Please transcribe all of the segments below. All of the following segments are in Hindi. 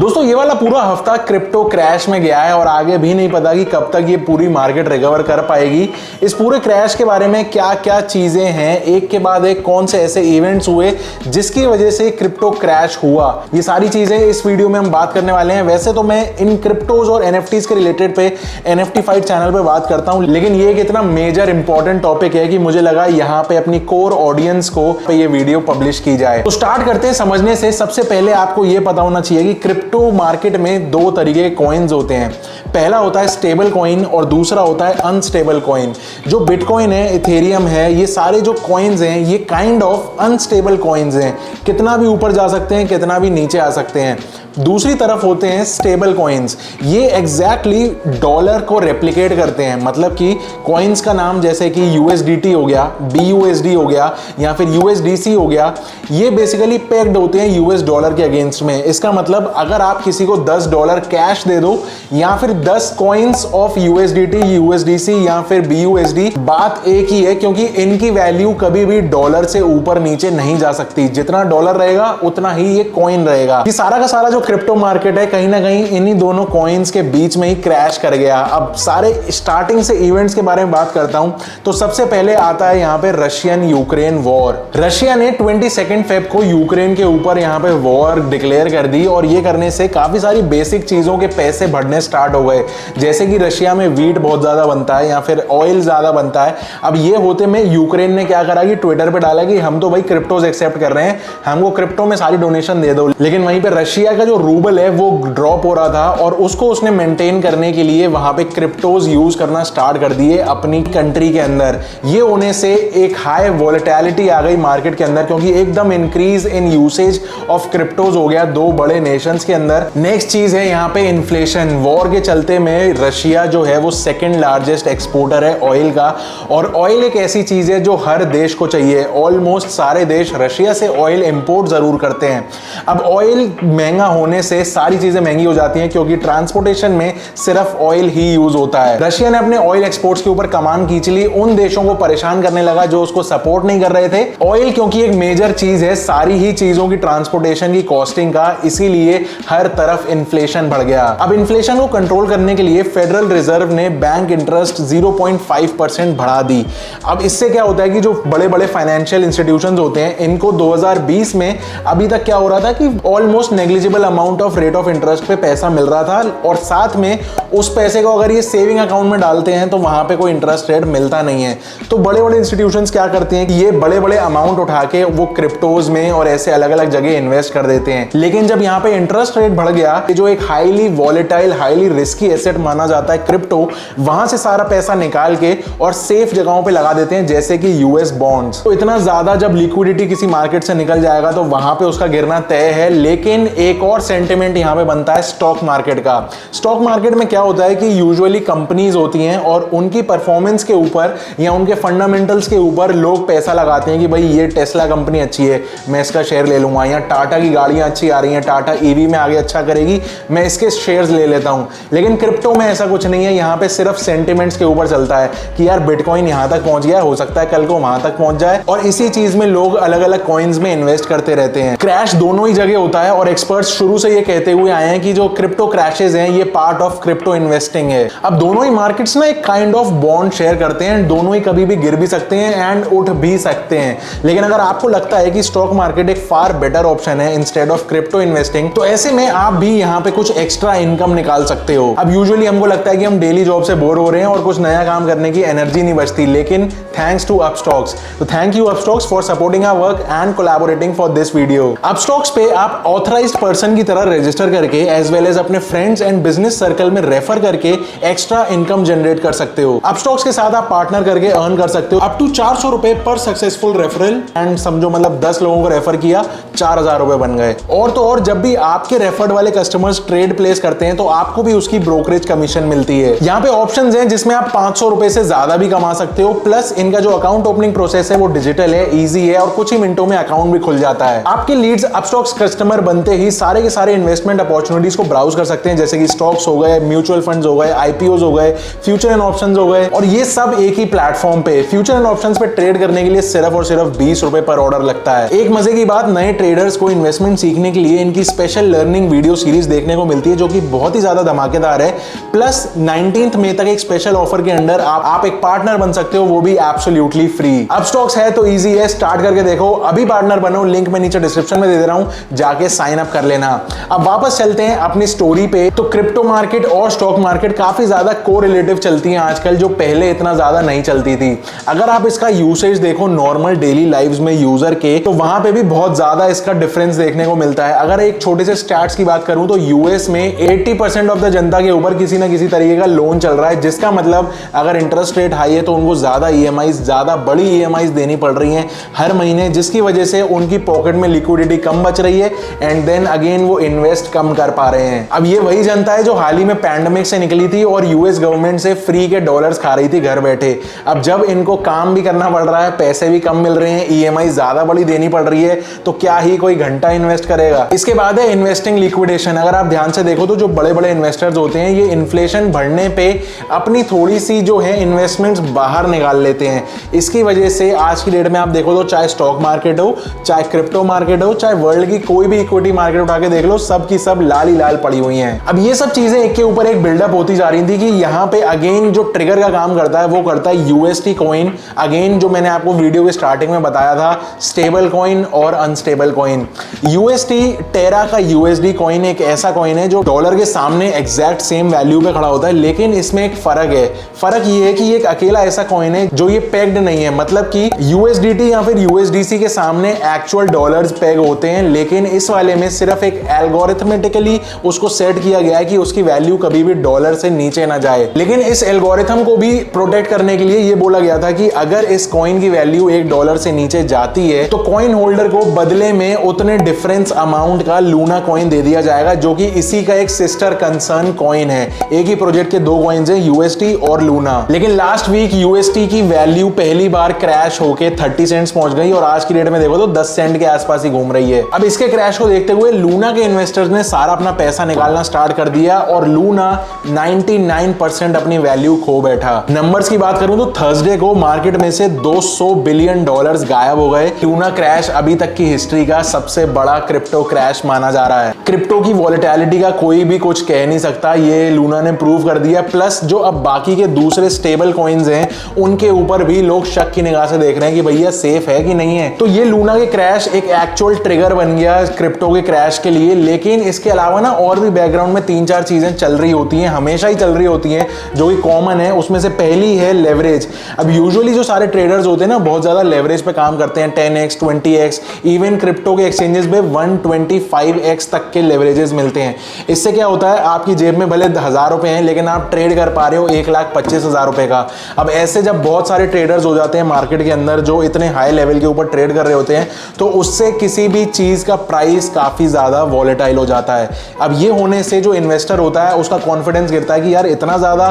दोस्तों ये वाला पूरा हफ्ता क्रिप्टो क्रैश में गया है और आगे भी नहीं पता कि कब तक ये पूरी मार्केट रिकवर कर पाएगी। इस पूरे क्रैश के बारे में क्या क्या चीजें हैं, एक के बाद एक कौन से ऐसे इवेंट्स हुए जिसकी वजह से क्रिप्टो क्रैश हुआ, ये सारी चीजें इस वीडियो में हम बात करने वाले हैं। वैसे तो मैं इन क्रिप्टोज और एनएफटीज के रिलेटेड पे NFT फाइट चैनल पे बात करता हूं, लेकिन ये एक इतना मेजर इंपॉर्टेंट टॉपिक है कि मुझे लगा यहाँ पे अपनी कोर ऑडियंस को ये वीडियो पब्लिश की जाए। तो स्टार्ट करते हैं समझने से। सबसे पहले आपको ये पता होना चाहिए कि क्रिप्टो मार्केट में दो तरीके के कॉइन्स होते हैं। पहला होता है स्टेबल कॉइन और दूसरा होता है अनस्टेबल कॉइन। जो बिटकॉइन है, इथेरियम है, ये सारे जो कॉइन्स हैं ये काइंड ऑफ अनस्टेबल कॉइन्स हैं। कितना भी ऊपर जा सकते हैं, कितना भी नीचे आ सकते हैं। दूसरी तरफ होते हैं स्टेबल कॉइन्स। ये एग्जैक्टली डॉलर को रेप्लिकेट करते हैं। मतलब कि कॉइन्स का नाम जैसे कि USDT हो गया, BUSD हो गया या फिर USDC हो गया, ये बेसिकली पेग्ड होते हैं US डॉलर के अगेंस्ट में। इसका मतलब अगर आप किसी को $10 कैश दे दो या फिर 10 कॉइन्स ऑफ USDT, USDC या फिर BUSD, बात एक ही है क्योंकि इनकी वैल्यू कभी भी डॉलर से ऊपर नीचे नहीं जा सकती। जितना डॉलर रहेगा उतना ही ये कॉइन रहेगा। ये सारा का सारा जो क्रिप्टो मार्केट है कहीं ना कहीं इन्हीं दोनों कॉइन्स के बीच में ही क्रैश कर गया। अब सारे स्टार्टिंग से इवेंट्स के बारे में बात करता हूं तो सबसे पहले आता है यहां पे रशियन यूक्रेन वॉर। रशिया ने 22 फेब को यूक्रेन के ऊपर यहां पे वॉर डिक्लेयर कर दी और ये करने से काफी सारी बेसिक चीजों के पैसे बढ़ने स्टार्ट हो गए। जैसे कि रशिया में वीट बहुत ज्यादा बनता है या फिर ऑयल ज्यादा बनता है। अब ये होते में यूक्रेन ने क्या करा कि ट्विटर पे डाला कि हम तो भाई क्रिप्टोज एक्सेप्ट कर रहे हैं, हमको क्रिप्टो में सारी डोनेशन दे दो। लेकिन वहीं पे रशिया का जो रूबल है वो ड्रॉप हो रहा था और उसको उसने मेंटेन करने के लिए वहां पे क्रिप्टोज यूज करना स्टार्ट कर दिए अपनी कंट्री के अंदर। ये होने से एक हाई वोलेटिलिटी आ गई मार्केट के अंदर क्योंकि एकदम increase in usage of cryptos हो गया दो बड़े नेशंस के अंदर। नेक्स्ट चीज है यहाँ पे इन्फ्लेशन। वॉर के चलते में रशिया जो है वो सेकेंड लार्जेस्ट एक्सपोर्टर है ऑयल का, और ऑयल एक ऐसी चीज है जो हर देश को चाहिए। ऑलमोस्ट सारे देश रशिया से ऑयल इंपोर्ट जरूर करते हैं। अब ऑयल महंगा होने से सारी चीजें महंगी हो जाती हैं क्योंकि ट्रांसपोर्टेशन में सिर्फ ऑयल ही यूज होता है। रशिया ने अपने ऑयल एक्सपोर्ट्स के ऊपर कमान खींच ली, उन देशों को परेशान करने लगा जो उसको सपोर्ट नहीं कर रहे थे। ऑयल क्योंकि एक मेजर चीज है सारी ही चीजों की ट्रांसपोर्टेशन की कॉस्टिंग का, इसीलिए हर तरफ इन्फ्लेशन बढ़ गया। अब इन्फ्लेशन को कंट्रोल करने के लिए फेडरल रिजर्व ने बैंक इंटरेस्ट 0.5% बढ़ा दी। अब इससे क्या होता है कि जो बड़े बड़े फाइनेंशियल इंस्टीट्यूशंस होते हैं इनको 2020 में अभी तक क्या हो रहा था कि almost negligible amount of rate of interest पे पैसा मिल रहा था और साथ में उस पैसे को अगर ये सेविंग अकाउंट में डालते हैं तो वहां पे कोई इंटरेस्ट रेट मिलता नहीं है। तो बड़े बड़े इंस्टीट्यूशंस क्या करते हैं कि ये बड़े बड़े अमाउंट उठा के वो क्रिप्टोज में और ऐसे अलग अलग जगह इन्वेस्ट कर देते हैं। लेकिन जब यहाँ पे इंटरेस्ट रेट बढ़ गया, जो एक highly volatile highly risky asset माना जाता है क्रिप्टो, वहां से सारा पैसा निकाल के और सेफ जगहों पे लगा देते हैं जैसे कि US बॉन्ड्स। तो इतना ज्यादा जब लिक्विडिटी किसी मार्केट से निकल जाएगा तो वहां पे उसका गिरना तय है। लेकिन एक और सेंटिमेंट यहां पे बनता है स्टॉक मार्केट का। स्टॉक मार्केट में क्या होता है कि यूजुअली कंपनीज होती हैं और उनकी परफॉर्मेंस के ऊपर या उनके फंडामेंटल्स के ऊपर लोग पैसा लगाते हैं कि भाई ये टेस्ला कंपनी अच्छी है, मैं इसका शेयर ले लूंगा, या टाटा की गाड़ियां अच्छी आ रही हैं, टाटा EV में आगे अच्छा करेगी, मैं इसके शेयर्स ले लेता हूं। लेकिन क्रिप्टो में ऐसा कुछ नहीं है। यहां पे सिर्फ सेंटिमेंट्स के ऊपर चलता है कि यार बिटकॉइन यहां तक पहुंच गया, हो सकता है कल को वहां तक पहुंच जाए, और इसी चीज में लोग अलग अलग कॉइन्स में इन्वेस्ट करते रहते हैं। क्रैश दोनों ही जगह होता है और एक्सपर्ट्स शुरू से ये कहते हुए आए हैं कि जो क्रिप्टो क्रैशेस हैं ये पार्ट ऑफ क्रिप्टो इन्वेस्टिंग है। अब दोनों ही मार्केट्स ना एक काइंड ऑफ बॉन्ड शेयर करते हैं, दोनों ही कभी भी गिर भी सकते हैं एंड उठ भी सकते हैं। लेकिन अगर आपको लगता है कि स्टॉक मार्केट एक फार बेटर ऑप्शन है इंस्टेड ऑफ क्रिप्टो इन्वेस्टिंग, तो ऐसे में आप भी यहाँ पे कुछ एक्स्ट्रा इनकम निकाल सकते हो। अब यूजुअली हमको लगता है कि हम डेली जॉब से बोर हो रहे हैं और कुछ नया काम करने की एनर्जी नहीं बचती, लेकिन थैंक्स टू अपस्टॉक्स। तो thank you Upstox for supporting our work and collaborating for this video. Upstox पे आप ऑथराइज्ड पर्सन की तरह रजिस्टर करके एज वेल एज अपने फ्रेंड्स एंड बिजनेस सर्कल में रेफर करके एक्स्ट्रा इनकम जनरेट कर सकते हो। अपस्टॉक्स के साथ आप पार्टनर करके अर्न कर सकते हो अप टू 400 रुपए पर सक्सेसफुल रेफरल, एंड समझो मतलब 10 लोगों को रेफर किया, 4000 रुपए बन गए। और तो और जब भी आपके रेफर्ड वाले कस्टमर्स ट्रेड प्लेस करते हैं तो आपको भी उसकी ब्रोकरेज कमीशन मिलती है। यहाँ पे ऑप्शंस हैं जिसमें आप 500 रुपए से ज्यादा भी कमा सकते हो, प्लस इनका जो अकाउंट ओपनिंग प्रोसेस है वो डिजिटल है, इजी है और कुछ ही मिनटों में अकाउंट भी खुल जाता है। आपके लीड्स अपस्टॉक्स कस्टमर बनते ही सारे के के सारे इन्वेस्टमेंट अपॉर्चुनिटीज को ब्राउज कर सकते हैं, जैसे कि स्टॉक्स हो गए, म्यूचुअल फंड्स हो गए, आईपीओज हो गए, फ्यूचर एंड ऑप्शंस हो गए, और ये सब एक ही प्लेटफॉर्म पे। फ्यूचर एंड ऑप्शंस पे ट्रेड करने के लिए सिर्फ और सिर्फ 20 रुपए पर ऑर्डर लगता है। एक मजे की बात, नए ट्रेडर्स को इन्वेस्टमेंट सीखने के लिए इनकी स्पेशल लर्निंग वीडियो सीरीज देखने को मिलती है, जो कि बहुत ही ज्यादा धमाकेदार है। प्लस 19 मई तक एक स्पेशल ऑफर के अंडर आप एक पार्टनर बन सकते हो, वो भी एब्सोल्युटली फ्री। अब स्टॉक्स है तो इजी है, स्टार्ट करके देखो। अभी पार्टनर बनो, लिंक मैं नीचे डिस्क्रिप्शन में दे रहा हूं, जाके साइन अप कर लेना। अब वापस चलते हैं अपनी स्टोरी पे। तो क्रिप्टो मार्केट और स्टॉक मार्केट काफी ज्यादा कोरिलेटिव चलती हैं आजकल, जो पहले इतना ज्यादा नहीं चलती थी। अगर आप इसका यूसेज देखो नॉर्मल डेली लाइव्स में यूजर के, तो वहां पे भी बहुत ज्यादा इसका डिफरेंस देखने को मिलता है। अगर एक छोटे से स्टैट्स की बात करूं तो यूएस में 80% ऑफ द जनता के ऊपर किसी ना किसी तरीके का लोन चल रहा है, जिसका मतलब अगर इंटरेस्ट रेट हाई है तो उनको ज्यादा ईएमआईज, ज्यादा बड़ी ईएमआईज देनी पड़ रही हैं हर महीने, जिसकी वजह से उनकी पॉकेट में लिक्विडिटी कम बच रही है एंड देन अगेन वो इन्वेस्ट कम कर पा रहे हैं। अब ये वही जनता है जो हाल ही में पैंडेमिक से निकली थी और यूएस गवर्नमेंट से फ्री के डॉलर्स खा रही थी घर बैठे। अब जब इनको काम भी करना पड़ रहा है, पैसे भी कम मिल रहे हैं, ईएमआई ज्यादा बड़ी देनी पड़ रही है, तो क्या ही कोई घंटा इन्वेस्ट करेगा। इसके बाद है इन्वेस्टिंग लिक्विडेशन। अगर आप ध्यान से देखो तो जो बड़े बड़े इन्वेस्टर्स होते हैं, ये इन्फ्लेशन बढ़ने पे अपनी थोड़ी सी जो है इन्वेस्टमेंट्स बाहर निकाल लेते हैं। इसकी वजह से आज की डेट में आप देखो तो चाहे स्टॉक मार्केट हो, चाहे क्रिप्टो मार्केट हो, चाहे वर्ल्ड की कोई भी इक्विटी मार्केट उठा के देख लो, सब की सब लाल ही लाल पड़ी हुई हैं। अब ये सब चीजें एक के ऊपर एक बिल्डअप होती जा रही थी कि यहाँ पे अगेन जो ट्रिगर का काम करता है वो करता है यूएसटी कॉइन। अगेन जो मैंने आपको वीडियो के स्टार्टिंग में बताया था, स्टेबल कॉइन और अनस्टेबल कॉइन। यूएसटी टेरा का यूएसडी कॉइन एक ऐसा कॉइन है जो डॉलर के सामने एग्जैक्ट सेम वैल्यू पे खड़ा होता है, लेकिन इसमें एक फर्क है। फर्क ये है कि ये एक अकेला ऐसा कॉइन है जो ये पेग्ड नहीं है, मतलब कि यूएसडीटी या फिर यूएसडीसी के सामने एक्चुअल डॉलर्स पेग होते हैं, लेकिन इस वाले में सिर्फ एक एल्गोरिथमेटिकली उसको सेट किया गया है कि उसकी वैल्यू कभी भी डॉलर से नीचे ना जाए। लेकिन इस एल्गोरिथम को भी प्रोटेक्ट करने के लिए ये बोला गया था कि अगर इस कॉइन की वैल्यू $1 से नीचे जाती है तो कॉइन होल्डर को बदले में उतने डिफरेंस अमाउंट का लूना कॉइन दे दिया जाएगा, जो कि इसी का एक सिस्टर कंसर्न कॉइन है। एक ही प्रोजेक्ट के दो कॉइन्स हैं, यूएसटी और लूना। लेकिन लास्ट वीक यूएसटी की वैल्यू पहली बार क्रैश होके 30 सेंट्स पहुंच गई और आज की डेट में देखो तो 10 सेंट के आसपास ही घूम रही है। अब इसके क्रैश को देखते हुए लूना के इन्वेस्टर्स ने सारा अपना पैसा निकालना स्टार्ट कर दिया और लूना 99% अपनी वैल्यू खो बैठा। नंबर्स की बात करूं तो थर्सडे को मार्केट में से $200 बिलियन गायब हो गए। लूना क्रैश अभी तक की हिस्ट्री का सबसे बड़ा क्रिप्टो क्रैश माना जा रहा है। क्रिप्टो की वॉलेटिलिटी का कोई भी कुछ कह नहीं सकता, ये लूना ने प्रूव कर दिया। प्लस जो अब बाकी के दूसरे स्टेबल कॉइन्स हैं उनके ऊपर भी लोग शक की निगाह से देख रहे हैं कि भैया सेफ है कि नहीं है। तो ये लूना के क्रैश एक एक्चुअल ट्रिगर बन गया क्रिप्टो के क्रैश के लिए। लेकिन इसके अलावा ना और भी बैकग्राउंड में 3-4 चीजें चल रही होती हैं, हमेशा ही चल रही होती हैं, जो कि कॉमन है। उसमें से पहली है लेवरेज। अब यूजुअली जो सारे ट्रेडर्स होते हैं ना बहुत ज्यादा लेवरेज पे काम करते हैं, 10x 20x, इवन क्रिप्टो के एक्सचेंजेस पे 125x तक के लेवरेजेस मिलते हैं। इससे क्या होता है, आपकी जेब में भले 1000 रुपए हैं लेकिन आप ट्रेड कर पा रहे हो 1,25,000 रुपए का। अब ऐसे जब बहुत सारे ट्रेडर्स हो जाते हैं मार्केट के अंदर जो इतने हाई लेवल के ऊपर ट्रेड कर रहे होते हैं, तो उससे किसी भी चीज का प्राइस काफी ज्यादा वॉलेटाइल हो जाता है। अब ये होने से जो इन्वेस्टर होता है उसका कॉन्फिडेंस गिरता है कि यार इतना ज्यादा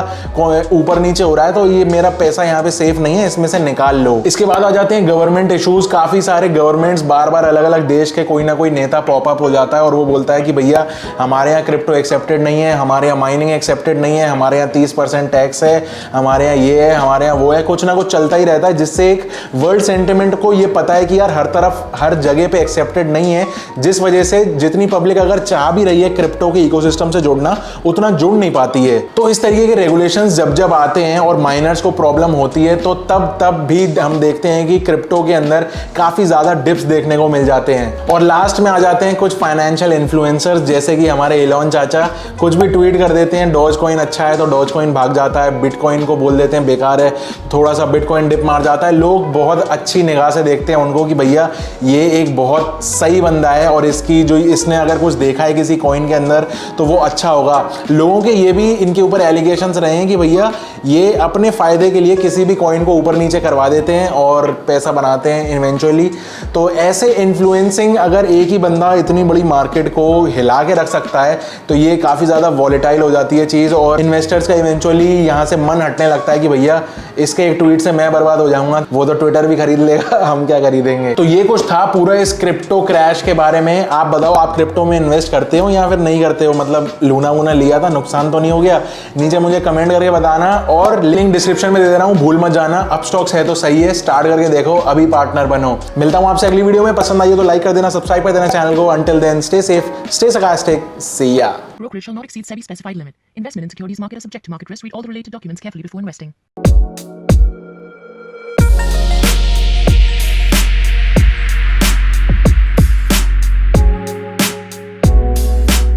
ऊपर नीचे हो रहा है तो ये मेरा पैसा यहाँ पे सेफ नहीं है, इसमें से निकाल लो। इसके बाद आ जाते हैं गवर्नमेंट इश्यूज। काफी सारे गवर्नमेंट्स बार बार अलग अलग देश के कोई ना कोई नेता पॉपअप हो जाता है और वो बोलता है कि भैया हमारे यहाँ क्रिप्टो एक्सेप्टेड नहीं है, हमारे यहाँ माइनिंग एक्सेप्टेड नहीं है, हमारे यहाँ 30% टैक्स है, हमारे यहाँ ये है, हमारे यहाँ वो है। कुछ ना कुछ चलता ही रहता है, जिससे एक वर्ल्ड सेंटिमेंट को ये पता है कि यार हर तरफ हर जगह पे एक्सेप्टेड नहीं है, जिस वजह से जितनी पब्लिक अगर चाह भी रही है क्रिप्टो के इकोसिस्टम से जुड़ना, उतना जुड़ नहीं पाती है। तो इस तरीके के रेगुलेशंस जब जब आते हैं और माइनर्स को प्रॉब्लम होती है तो तब भी हम देखते हैं कि क्रिप्टो के अंदर काफी ज्यादा डिप्स देखने को मिल जाते हैं। और लास्ट में आ जाते हैं कुछ फाइनेंशियल इन्फ्लुएंसर्स, जैसे कि हमारे एलोन चाचा कुछ भी ट्वीट कर देते हैं, डॉज कॉइन अच्छा है तो डॉज कॉइन भाग जाता है, बिटकॉइन को बोल देते हैं बेकार है, थोड़ा सा बिटकॉइन डिप मार जाता है। लोग बहुत अच्छी निगाह से देखते हैं उनको कि भैया ये एक बहुत सही बंदा है और इसकी जो इसने अगर कुछ देखा है किसी कॉइन के अंदर तो वो अच्छा होगा। लोगों के ये भी इनके ऊपर एलिगेशंस रहे हैं कि भैया ये अपने फायदे के लिए किसी भी कॉइन को ऊपर नीचे करवा देते हैं और पैसा बनाते हैं इवेंचुअली। तो ऐसे इन्फ्लुएंसिंग अगर एक ही बंदा इतनी बड़ी मार्केट को हिला के रख सकता है तो ये काफी ज्यादा वॉलेटाइल हो जाती है चीज और इन्वेस्टर्स का इवेंचुअली यहाँ से मन हटने लगता है कि भैया इसके एक ट्वीट से मैं बर्बाद हो जाऊंगा, वो तो ट्विटर भी खरीद लेगा, हम क्या खरीदेंगे। तो ये कुछ था पूरा इस क्रिप्टो क्रैश के बारे में। आप बताओ आपके क्रिप्टो में इन्वेस्ट करते हो या फिर नहीं करते हो, मतलब लूना वूना लिया था, नुकसान तो नहीं हो गया? नीचे मुझे कमेंट करके बताना और लिंक डिस्क्रिप्शन में दे दे रहा हूँ, भूल मत जाना। अब स्टॉक्स है तो सही है, स्टार्ट करके देखो, अभी पार्टनर बनो। मिलता हूँ आपसे अगली वीडियो में, पसंद आई हो तो लाइक कर देना, सब्सक्राइब कर देना चैनल को। Until then stay safe, stay sarcastic, see ya. Brokerage shall not exceed SEBI specified limit. Investment in securities market is subject to market risk. Read all the related documents carefully before investing.